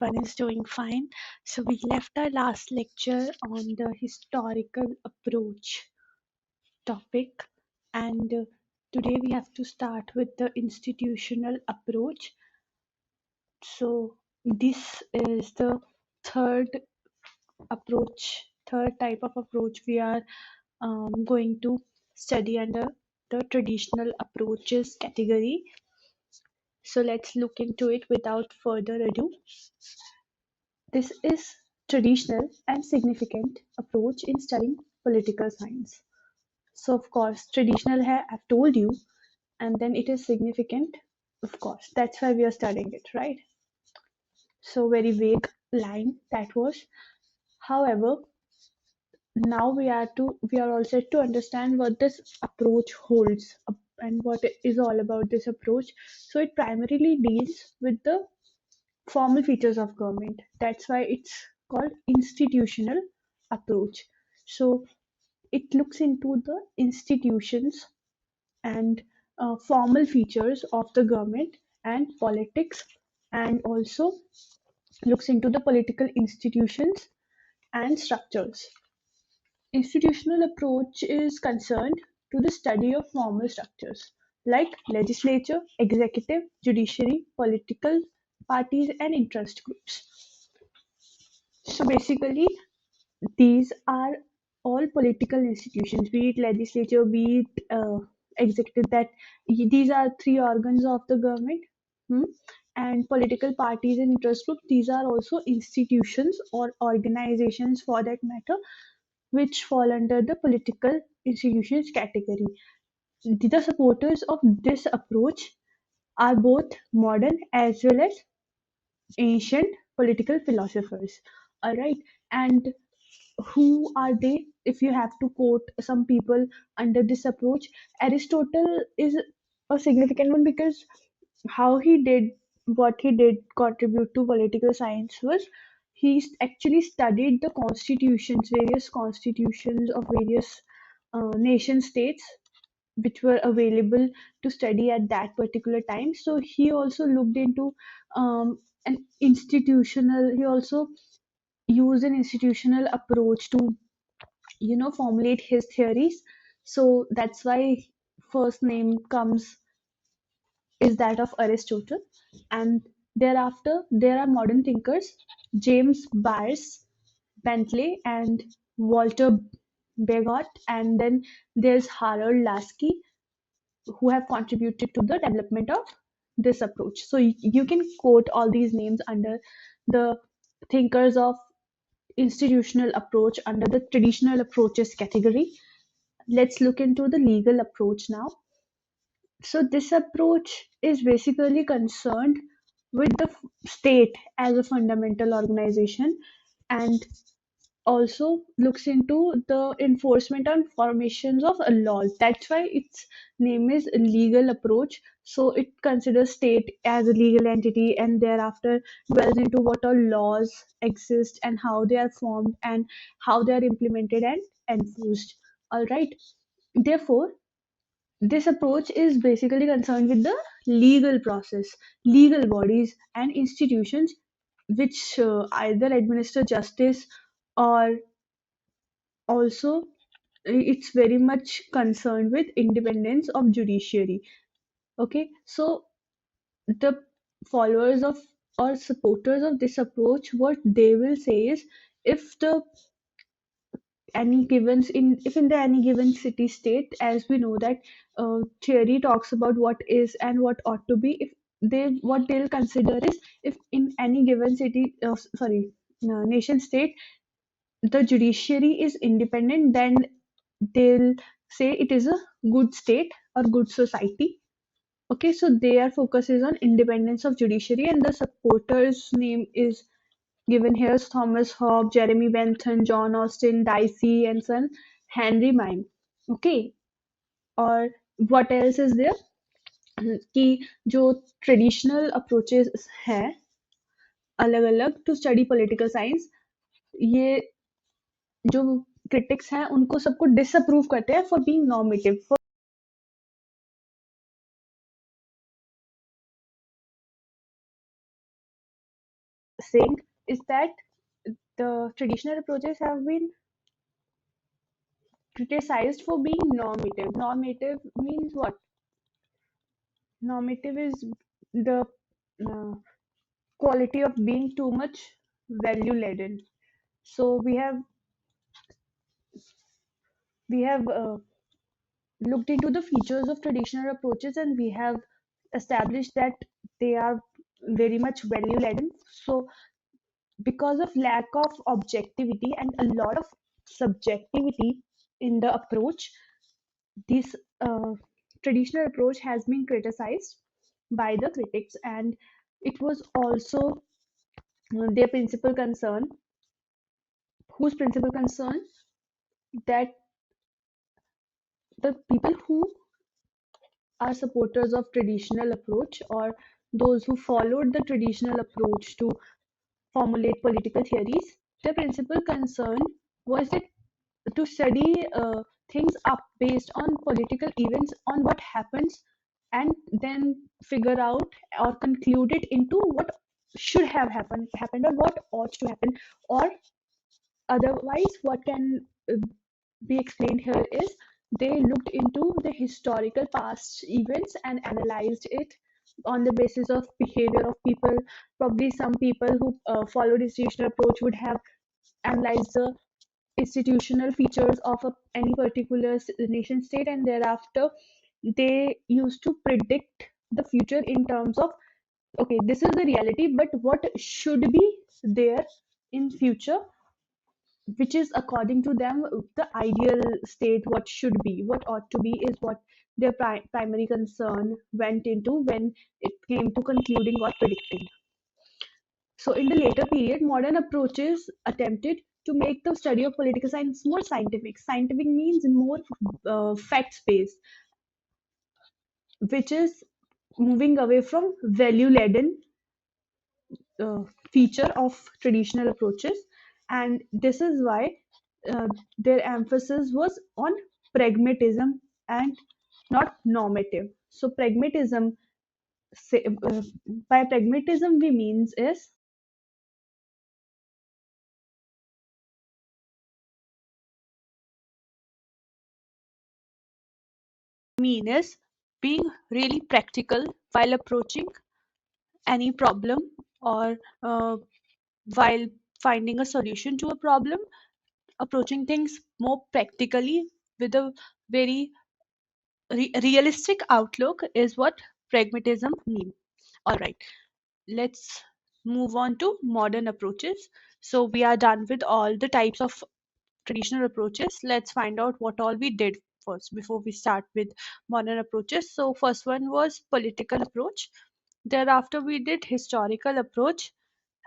Everyone is doing fine. So we left our last lecture on the historical approach topic, and today we have to start with the institutional approach. So this is the third third type of approach we are going to study under the traditional approaches category. So let's look into it without further ado. This is traditional and significant approach in studying political science. So of course, traditional hai, I've told you, and then it is significant, of course. That's why we are studying it, right? So very vague line that was. However, now we are all set to understand what this approach holds and what it is all about this approach. So it primarily deals with the formal features of government. That's why it's called institutional approach. So it looks into the institutions and formal features of the government and politics, and also looks into the political institutions and structures. Institutional approach is concerned to the study of formal structures like legislature, executive, judiciary, political parties, and interest groups. So basically, these are all political institutions, be it legislature, be it executive. That these are three organs of the government, hmm? And political parties and interest groups. These are also institutions or organizations, for that matter, which fall under the political institutions category. The supporters of this approach are both modern as well as ancient political philosophers. All right, and who are they? If you have to quote some people under this approach, Aristotle is a significant one, because how he did what he did contribute to political science was he actually studied the constitutions, various constitutions of various nation states, which were available to study at that particular time. So he also looked into an institutional. He also used an institutional approach to formulate his theories. So that's why first name comes is that of Aristotle. And thereafter there are modern thinkers, James Byers Bentley and Walter Bagot, and then there's Harold Lasky, who have contributed to the development of this approach. So you can quote all these names under the thinkers of institutional approach under the traditional approaches category. Let's look into the legal approach now. So this approach is basically concerned with the state as a fundamental organization, and also looks into the enforcement and formations of laws. That's why its name is legal approach. So it considers state as a legal entity, and thereafter dwells into what all laws exist and how they are formed and how they are implemented and enforced. All right. Therefore, this approach is basically concerned with the legal process, legal bodies, and institutions which either administer justice, or also it's very much concerned with independence of judiciary. Okay, so the followers of or supporters of this approach, what they will say is, if the any given in if in the any given city state, as we know that theory talks about what is and what ought to be. If they what they'll consider is, if in any given city sorry nation state, the judiciary is independent, then they'll say it is a good state or good society. Okay, so their focus is on independence of judiciary, and the supporters name is given here: Thomas Hobbes, Jeremy Bentham, John Austin, Dicey and son, Henry Mine. Okay, और what else is there कि जो traditional approaches हैं अलग अलग to study political science, ये जो critics हैं उनको सबको डिसअप्रूव करते हैं for being normative, for saying is that the traditional approaches have been criticized for being normative. Normative means what? Normative is the uh, quality of being too much value laden. So we have looked into the features of traditional approaches, and we have established that they are very much value laden. So because of lack of objectivity and a lot of subjectivity in the approach, this traditional approach has been criticized by the critics, and it was also their principal concern, whose principal concern, that the people who are supporters of traditional approach, or those who followed the traditional approach to formulate political theories, their principal concern was that to study things up based on political events, on what happens, and then figure out or conclude it into what should have happened, or what ought to happen, or otherwise what can be explained here is they looked into the historical past events and analyzed it on the basis of behavior of people. Probably some people who followed institutional approach would have analyzed the institutional features of any particular nation state, and thereafter they used to predict the future in terms of, okay, this is the reality, but what should be there in future, which is according to them the ideal state. What should be, what ought to be, is what their primary concern went into when it came to concluding or predicting. So in the later period, modern approaches attempted to make the study of political science more scientific. Scientific means more facts based, which is moving away from value laden uh, feature of traditional approaches. And this is why their emphasis was on pragmatism and not normative. So pragmatism, say, by pragmatism we mean is being really practical while approaching any problem, or while finding a solution to a problem, approaching things more practically with a very realistic outlook is what pragmatism means. All right, let's move on to modern approaches. So we are done with all the types of traditional approaches. Let's find out what all we did first before we start with modern approaches. So first one was political approach. Thereafter we did historical approach,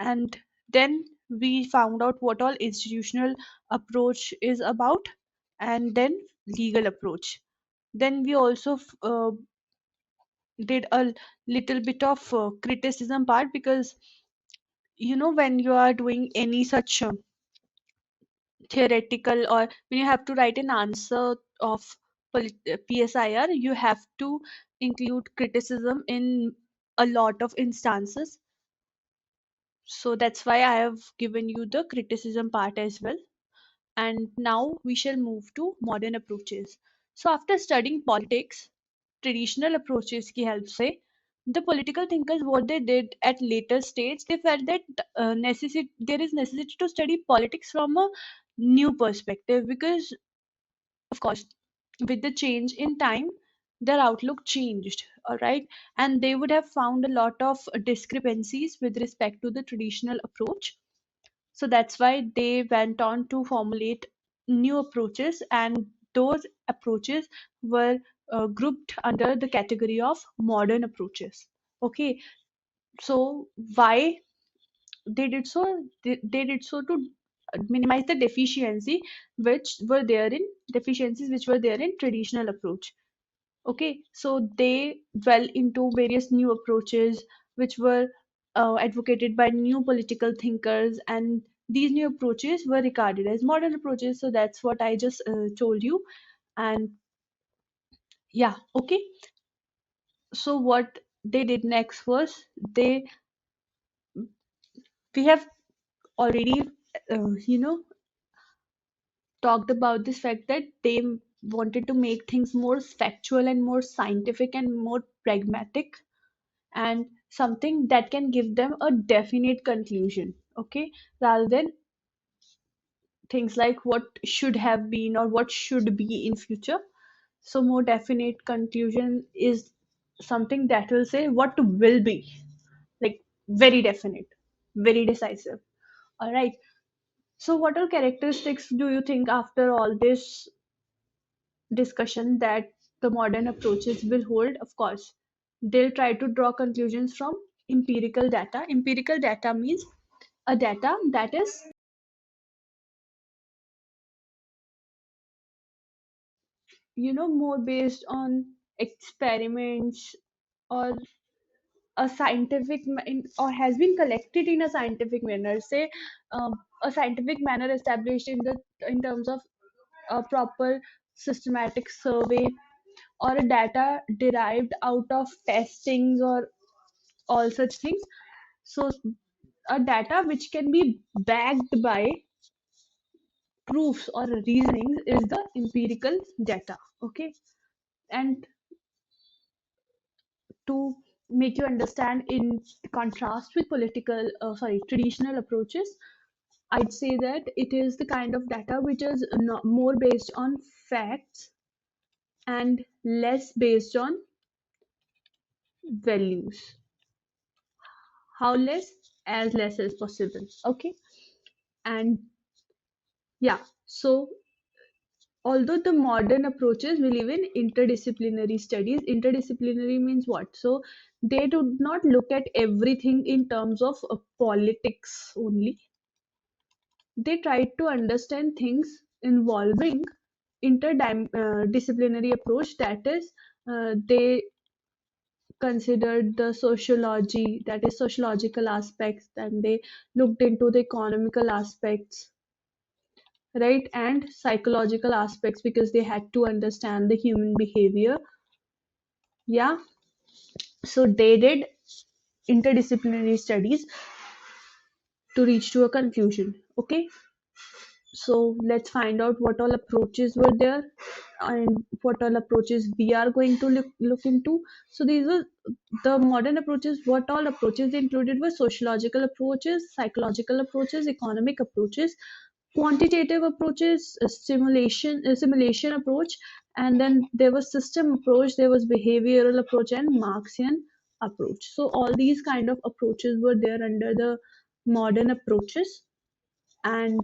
and then we found out what all institutional approach is about, and then legal approach. Then we also did a little bit of criticism part, because when you are doing any such theoretical, or when you have to write an answer of PSIR, you have to include criticism in a lot of instances. So that's why I have given you the criticism part as well. And now we shall move to modern approaches. So after studying politics, traditional approaches की help से, the political thinkers, what they did at later stage, they felt that there is necessity to study politics from a new perspective, because of course with the change in time their outlook changed. All right, and they would have found a lot of discrepancies with respect to the traditional approach. So that's why they went on to formulate new approaches, and those approaches were grouped under the category of modern approaches. Okay, so why they did so? They did so to minimize the deficiencies which were there in traditional approach. Okay, so they dwell into various new approaches which were advocated by new political thinkers, and these new approaches were regarded as modern approaches. So that's what I just told you. And yeah, okay. So what they did next was they We have already, you know, talked about this fact that they wanted to make things more factual and more scientific and more pragmatic, and something that can give them a definite conclusion, okay, rather than things like what should have been or what should be in future. So more definite conclusion is something that will say what will be, like very definite, very decisive. All right. So what are characteristics do you think after all this discussion that the modern approaches will hold? Of course, they'll try to draw conclusions from empirical data. Empirical data means a data that is, more based on experiments, or or has been collected in a scientific manner, say, a scientific manner established in terms of a proper systematic survey, or a data derived out of testings or all such things. So a data which can be backed by proofs or reasonings is the empirical data. Okay. And to make you understand, in contrast with traditional approaches, I'd say that it is the kind of data which is not more based on facts and less based on values. How less? As less as possible. Okay. And yeah, so although the modern approaches believe in interdisciplinary studies, interdisciplinary means what? So they do not look at everything in terms of politics only. They try to understand things involving interdisciplinary approach, that is, they considered the sociology, that is sociological aspects, and they looked into the economical aspects, right, and psychological aspects, because they had to understand the human behavior. Yeah, so they did interdisciplinary studies to reach to a conclusion. Okay. So let's find out what all approaches were there and what all approaches we are going to look into. So these are the modern approaches. What all approaches they included were sociological approaches, psychological approaches, economic approaches, quantitative approaches, simulation approach, and then there was system approach, there was behavioral approach, and Marxian approach. So all these kind of approaches were there under the modern approaches. And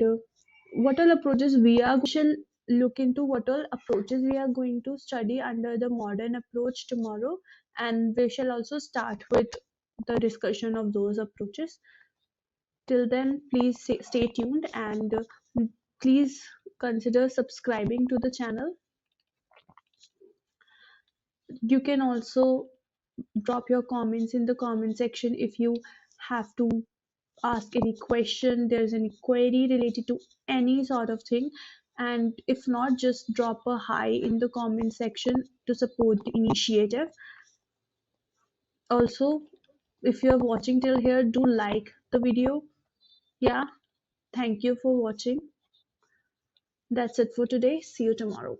what all approaches we are shall look into, what all approaches we are going to study under the modern approach tomorrow, and we shall also start with the discussion of those approaches. Till then, please stay tuned, and please consider subscribing to the channel. You can also drop your comments in the comment section if you have to ask any question, there's any query related to any sort of thing. And if not, just drop a hi in the comment section to support the initiative. Also, if you're watching till here, do like the video. Yeah, thank you for watching. That's it for today. See you tomorrow.